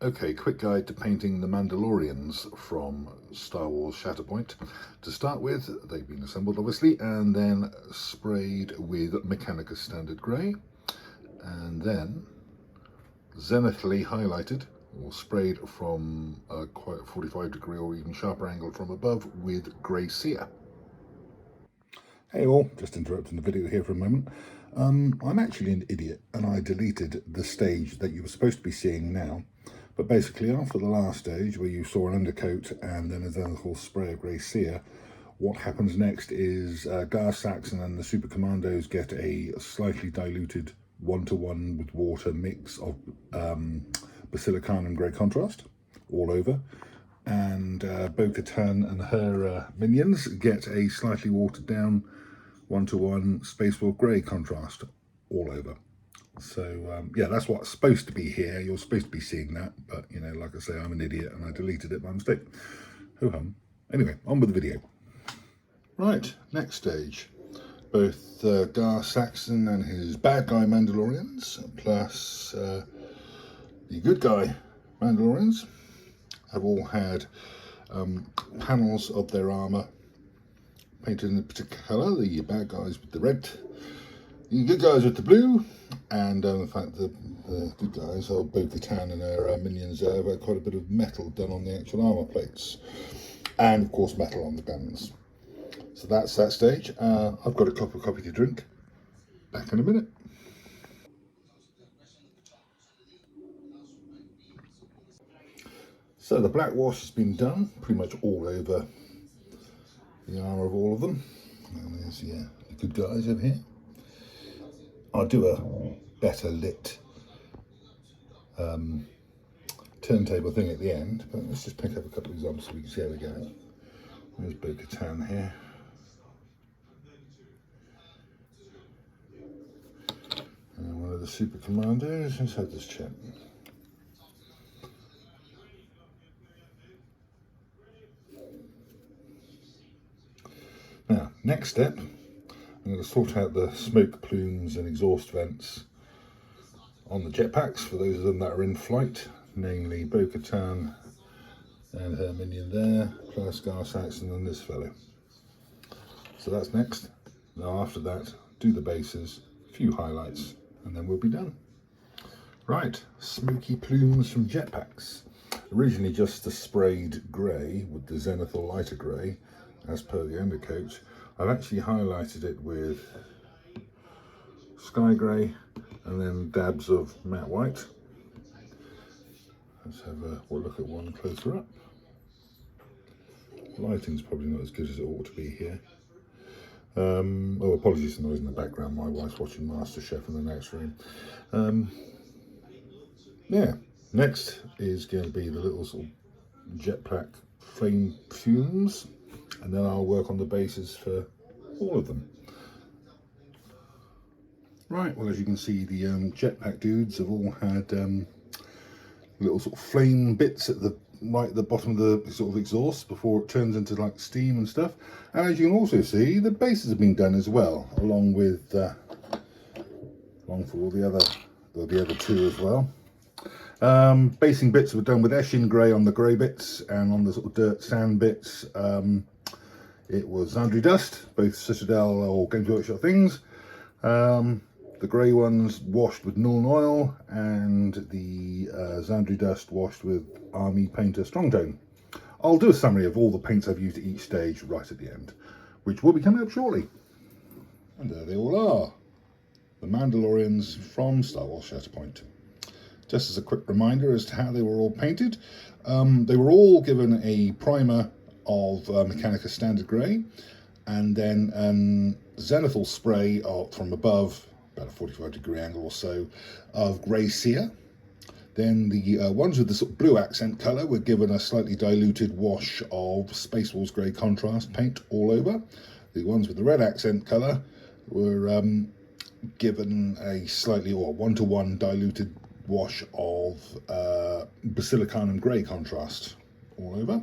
Okay, quick guide to painting the Mandalorians from Star Wars Shatterpoint. To start with, they've been assembled obviously, and then sprayed with Mechanica Standard Grey, and then zenithally highlighted or sprayed from a quite 45-degree or even sharper angle from above with Grey Sear. Hey all, just interrupting the video here for a moment. I'm actually an idiot and I deleted the stage that you were supposed to be seeing now. But basically after the last stage where you saw an undercoat and then a zenithal spray of Grey Sear, what happens next is Gar Saxon and the Super Commandos get a slightly diluted 1-to-1 with water mix of Basilicanum Grey Contrast all over. And Bo-Katan and her minions get a slightly watered down 1-to-1 Space Wolf Grey contrast all over. So yeah, that's what's supposed to be here. You're supposed to be seeing that, but you know, like I say, I'm an idiot and I deleted it by mistake. Ho-hum. Anyway, on with the video. Right, next stage. Both Gar Saxon and his bad guy Mandalorians, plus the good guy Mandalorians, have all had panels of their armour painted in a particular colour. The bad guys with the red, the good guys with the blue, and in fact the good guys, Bo-Katan and her minions, have had quite a bit of metal done on the actual armour plates, and of course metal on the guns. So that's that stage. I've got a cup of coffee to drink. Back in a minute. So the black wash has been done pretty much all over the armour of all of them. And there's the good guys over here. I'll do a better lit turntable thing at the end, but let's just pick up a couple of examples so we can see how we go. There's Bo-Katan here. And one of the Super Commandos. Let's have this chat. Now, next step, I'm going to sort out the smoke plumes and exhaust vents on the jetpacks for those of them that are in flight, namely Bo-Katan and her minion there, plus Gar Saxon and this fellow. So that's next. Now after that, do the bases, a few highlights, and then we'll be done. Right, smoky plumes from jetpacks. Originally just the sprayed grey with the zenithal lighter grey, as per the undercoat. I've actually highlighted it with sky grey and then dabs of matte white. Let's have a look at one closer up. Lighting's probably not as good as it ought to be here. Oh, apologies for the noise in the background. My wife's watching MasterChef in the next room. Yeah, next is going to be the little sort of jetpack flame fumes, and then I'll work on the bases for all of them. Right, well, as you can see, the jetpack dudes have all had little sort of flame bits at the right at the bottom of the sort of exhaust before it turns into like steam and stuff. And as you can also see, the bases have been done as well, along with along for all the other two as well. Basing bits were done with Eshin grey on the grey bits, and on the sort of dirt sand bits it was Xandri dust, both Citadel or Games Workshop things. The grey ones washed with Nuln oil, and the Xandri dust washed with Army Painter Strong Tone. I'll do a summary of all the paints I've used at each stage right at the end, which will be coming up shortly. And there they all are, the Mandalorians from Star Wars Shatterpoint. Just as a quick reminder as to how they were all painted, they were all given a primer of Mechanica Standard Grey, and then zenithal spray from above, about a 45-degree angle or so, of Grey Sear. Then the ones with the sort of blue accent colour were given a slightly diluted wash of Space Wolves Grey Contrast paint all over. The ones with the red accent colour were given a slightly, or 1-to-1 diluted wash of Basilicanum Grey Contrast all over.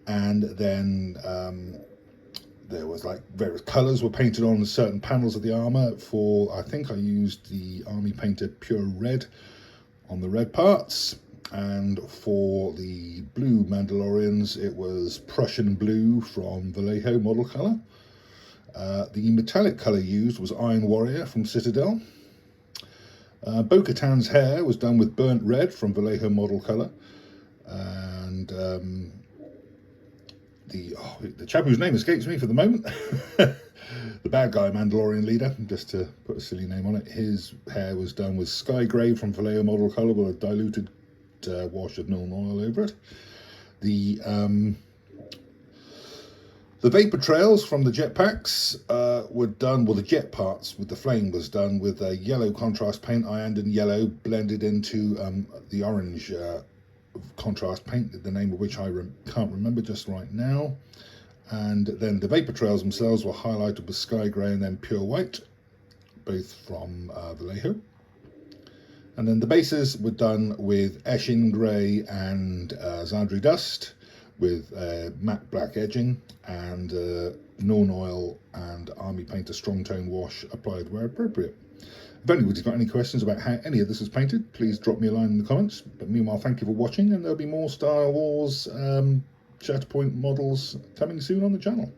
And then there was like various colours were painted on certain panels of the armour. For, I think I used the Army Painter Pure Red on the red parts, And for the blue Mandalorians, it was Prussian blue from Vallejo model colour. The metallic colour used was Iron Warrior from Citadel. Bo-Katan's hair was done with burnt red from Vallejo model colour. And the chap whose name escapes me for the moment, the bad guy Mandalorian leader, just to put a silly name on it, his hair was done with Sky Grey from Vallejo model colour with a diluted wash of Nuln oil over it. The vapor trails from the jetpacks were done, well, the jet parts with the flame was done with a yellow contrast paint, ironed yellow, blended into the orange contrast paint, the name of which I can't remember just right now. And then the vapor trails themselves were highlighted with Sky Grey and then Pure White, both from Vallejo. And then the bases were done with Eshin Grey and Zandri Dust, with matte black edging and Nuln oil and Army Painter Strong Tone wash applied where appropriate. If anybody's got any questions about how any of this is painted, please drop me a line in the comments. But meanwhile, thank you for watching, and there'll be more Star Wars Shatterpoint models coming soon on the channel.